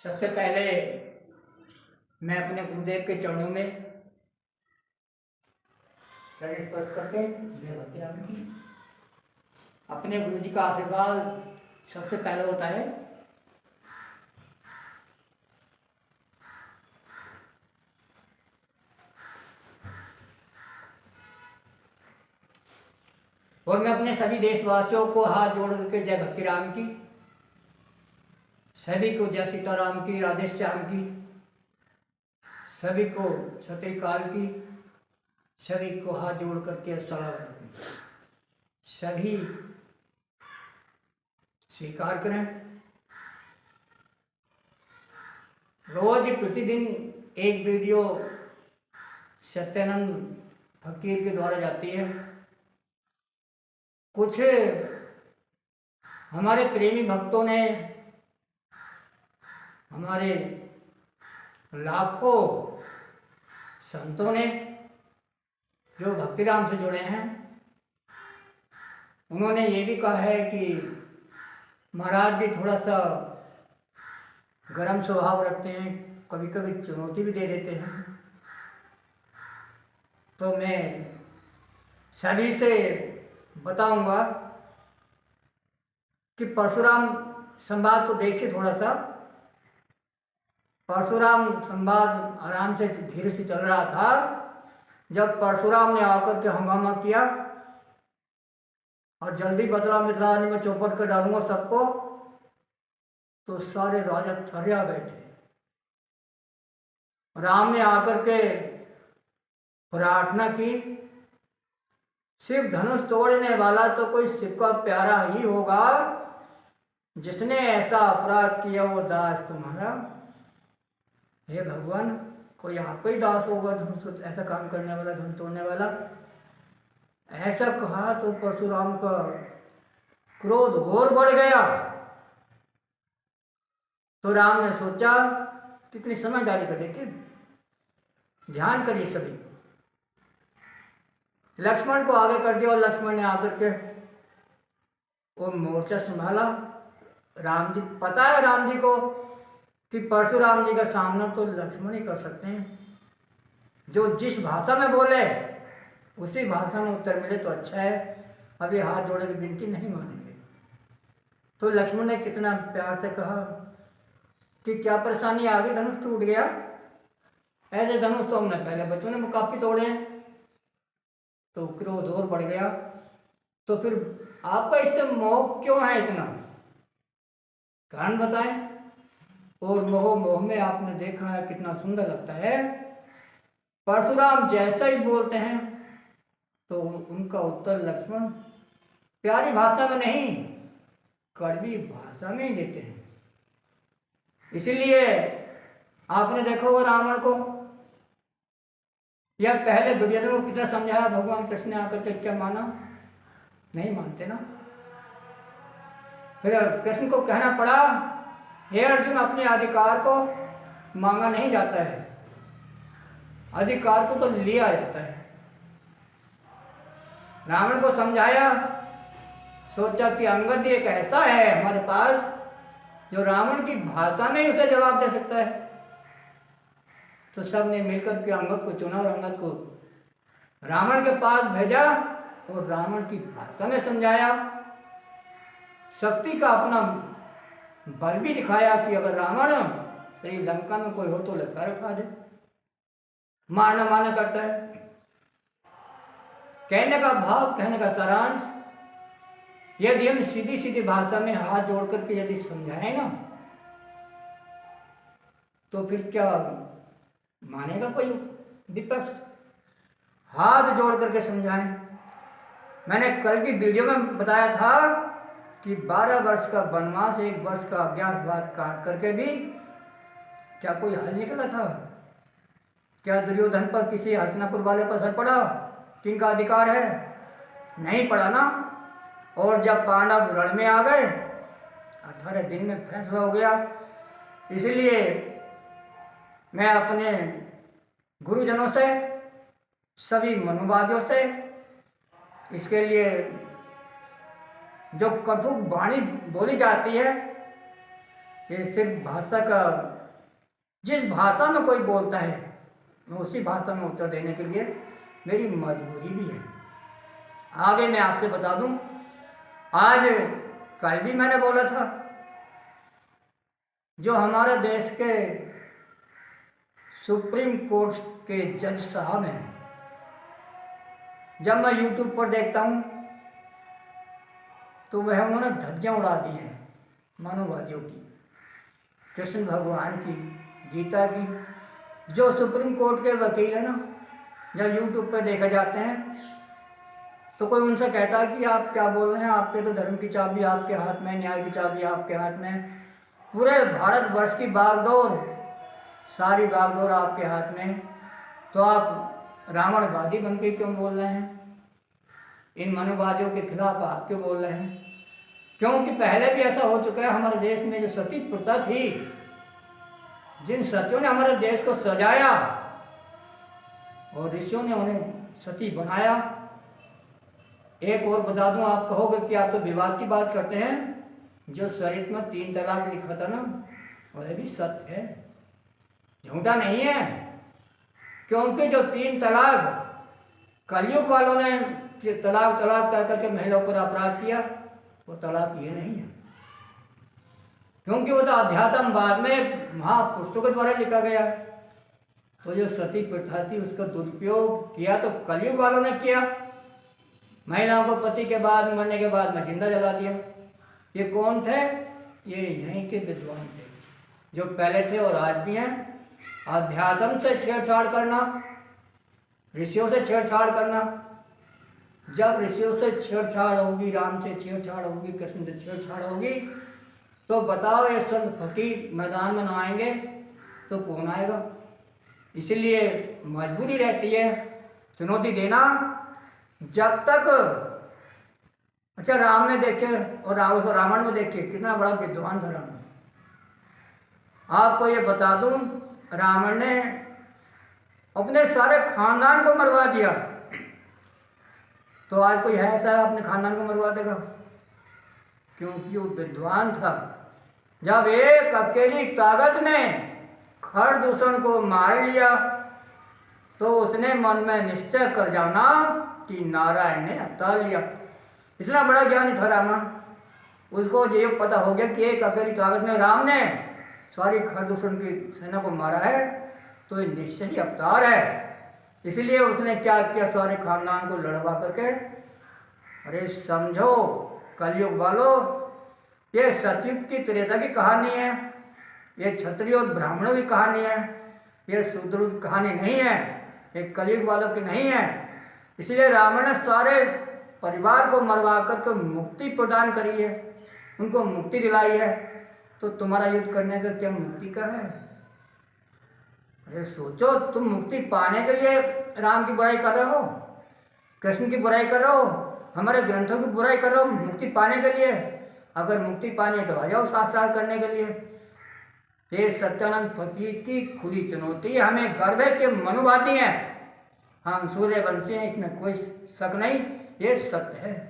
सबसे पहले मैं अपने गुरुदेव के चरणों में ऋण स्पर्श करके जय भक्ति राम की। अपने गुरु जी का आशीर्वाद सबसे पहले होता है। और मैं अपने सभी देशवासियों को हाथ जोड़ करके जय भक्ति राम की, सभी को जय सीताराम की, राधे श्याम की, सभी को सत श्री अकाल की, सभी को हाथ जोड़ करके अस्सलाम वालेकुम। सभी स्वीकार करें। रोज प्रतिदिन एक वीडियो सत्यानंद फकीर के द्वारा जाती है। कुछ हमारे प्रेमी भक्तों ने, हमारे लाखों संतों ने जो भक्तिराम से जुड़े हैं, उन्होंने ये भी कहा है कि महाराज जी थोड़ा सा गर्म स्वभाव रखते हैं, कभी कभी चुनौती भी दे देते हैं। तो मैं सभी से बताऊंगा कि परशुराम संवाद को देखिए थोड़ा सा। परशुराम संवाद आराम से धीरे से चल रहा था। जब परशुराम ने आकर के हंगामा किया और जल्दी बदला मिथिलानी में चौपट कर डालूंगा सबको, तो सारे राजा थर्रा बैठे। राम ने आकर के प्रार्थना की, शिव धनुष तोड़ने वाला तो कोई शिव का प्यारा ही होगा, जिसने ऐसा अपराध किया वो दास तुम्हारा। हे भगवान, कोई आपका ही दास होगा धनुष ऐसा काम करने वाला, धनुष तोड़ने वाला। ऐसा कहा तो परशुराम का क्रोध और बढ़ गया। तो राम ने सोचा कितनी समझदारी कर देती, ध्यान करिए सभी। लक्ष्मण को आगे कर दिया और लक्ष्मण ने आकर के वो मोर्चा संभाला। राम जी, पता है राम जी को कि परशुराम जी का सामना तो लक्ष्मण ही कर सकते हैं। जो जिस भाषा में बोले उसी भाषा में उत्तर मिले तो अच्छा है। अभी हाथ जोड़े की विनती नहीं मानेंगे। तो लक्ष्मण ने कितना प्यार से कहा कि क्या परेशानी आ गई, धनुष टूट गया। ऐसे धनुष तो हमने पहले बच्चों ने काफी तोड़े हैं। तो क्रोध और बढ़ गया। तो फिर आपका इससे मोह क्यों है इतना, कारण बताएं। और मोह में आपने देखा है कितना सुंदर लगता है। परशुराम जैसा ही बोलते हैं तो उनका उत्तर लक्ष्मण प्यारी भाषा में नहीं, कड़वी भाषा में ही देते हैं। इसलिए आपने देखा होगा रावण को, या पहले दुर्योधन को कितना समझाया भगवान कृष्ण ने आकर के, क्या माना? नहीं मानते ना। फिर कृष्ण को कहना पड़ा, हे अर्जुन, अपने अधिकार को मांगा नहीं जाता है, अधिकार को तो लिया जाता है। रावण को समझाया, सोचा कि अंगद एक ऐसा है हमारे पास जो रावण की भाषा में ही उसे जवाब दे सकता है। तो सब ने मिलकर के अंगद को चुना और अंगद को रावण के पास भेजा और रावण की भाषा में समझाया। शक्ति का अपना बल भी दिखाया कि अगर रावण तेरी लंका में कोई हो तो लंका उठा दे, मारना माना करता है। कहने का भाव, कहने का सारांश, यदि हम सीधी सीधी भाषा में हाथ जोड़ करके यदि समझाएं ना, तो फिर क्या मानेगा कोई विपक्ष? हाथ जोड़ करके समझाएं। मैंने कल की वीडियो में बताया था कि 12 वर्ष का वनवास, 1 वर्ष का अज्ञातवास काट करके भी क्या कोई हल निकला था? क्या दुर्योधन पर, किसी हस्तिनापुर वाले पर असर पड़ा? किनका अधिकार है? नहीं पड़ा ना। और जब पांडव रण में आ गए, 18 दिन में फैसला हो गया। इसलिए मैं अपने गुरुजनों से, सभी मनुवादियों से, इसके लिए जो कटु वाणी बोली जाती है, ये सिर्फ भाषा का, जिस भाषा में कोई बोलता है मैं उसी भाषा में उत्तर देने के लिए मेरी मजबूरी भी है। आगे मैं आपसे बता दूं, आज कल भी मैंने बोला था, जो हमारे देश के सुप्रीम कोर्ट के जज साहब हैं, जब मैं यूट्यूब पर देखता हूँ तो वह उन्होंने धज्जियाँ उड़ा दी हैं मानववादियों की, कृष्ण भगवान की, गीता की। जो सुप्रीम कोर्ट के वकील हैं ना, जब यूट्यूब पर देखा जाते हैं तो कोई उनसे कहता है कि आप क्या बोल रहे हैं, आपके तो धर्म की चाबी आपके हाथ में, न्याय की चाबी आपके हाथ में, पूरे भारतवर्ष की बागडोर, सारी बागडोर आपके हाथ में, तो आप रावणवादी बन के क्यों बोल रहे हैं? इन मनुवादियों के खिलाफ आप क्यों बोल रहे हैं? क्योंकि पहले भी ऐसा हो चुका है हमारे देश में। जो सती प्रथा थी, जिन सतियों ने हमारे देश को सजाया और ऋषियों ने उन्हें सती बनाया। एक और बता दूं, आप कहोगे कि आप तो विवाद की बात करते हैं, जो शरीयत में 3 तलाक लिखा था ना, वह भी सत्य है, झूठा नहीं है। क्योंकि जो 3 तलाक कलयुग वालों ने तलाक तलाक कर करके महिलाओं पर अपराध किया, वो तलाक ये नहीं है, क्योंकि वो तो अध्यात्मवाद में महापुरुषों के द्वारा लिखा गया है। तो जो सती प्रथा थी उसका दुरुपयोग किया तो कलयुग वालों ने किया, महिलाओं को पति के बाद, मरने के बाद में जिंदा जला दिया। ये कौन थे? ये यहीं के विद्वान थे, जो पहले थे और आज भी हैं। अध्यात्म से छेड़छाड़ करना, ऋषियों से छेड़छाड़ करना, जब ऋषियों से छेड़छाड़ होगी, राम से छेड़छाड़ होगी, कृष्ण से छेड़छाड़ होगी, तो बताओ ये संत फकीर मैदान में ना आएंगे तो कौन आएगा? इसीलिए मजबूरी रहती है चुनौती देना। जब तक, अच्छा राम ने देखे और रावण में देखे कितना बड़ा विद्वान था रावण। आपको ये बता दूं, रावण ने अपने सारे खानदान को मरवा दिया। तो आज कोई है ऐसा अपने खानदान को मरवा देगा? क्योंकि वो विद्वान था। जब एक अकेली ताकत ने खरदूषण को मार लिया तो उसने मन में निश्चय कर जाना कि नारायण ने अवतार लिया। इतना बड़ा ज्ञानी था रावण, उसको ये पता हो गया कि एक अकेली ताकत ने, राम ने सारी खरदूषण की सेना को मारा है, तो ये निश्चय ही अवतार है। इसलिए उसने क्या किया, सारे खानदान को लड़वा करके, अरे समझो कलयुग वालों, ये सतयुग की त्रेता की कहानी है, ये क्षत्रियों और ब्राह्मणों की कहानी है, ये शूद्रों की कहानी नहीं है, ये कलयुग वालों की नहीं है। इसलिए रावण ने सारे परिवार को मरवा करके मुक्ति प्रदान करी है, उनको मुक्ति दिलाई है। तो तुम्हारा युद्ध करने का क्या मुक्ति का है? अरे सोचो, तुम मुक्ति पाने के लिए राम की बुराई कर रहे हो, कृष्ण की बुराई कर रहे हो, हमारे ग्रंथों की बुराई कर रहे हो मुक्ति पाने के लिए। अगर मुक्ति पानी है तो आ जाओ शास्त्रार्थ करने के लिए। ये सत्यानंद फकीर की खुली चुनौती है। हमें गर्व है कि मनुवादी हैं, हम सूर्यवंशी हैं, इसमें कोई शक नहीं, ये सत्य है।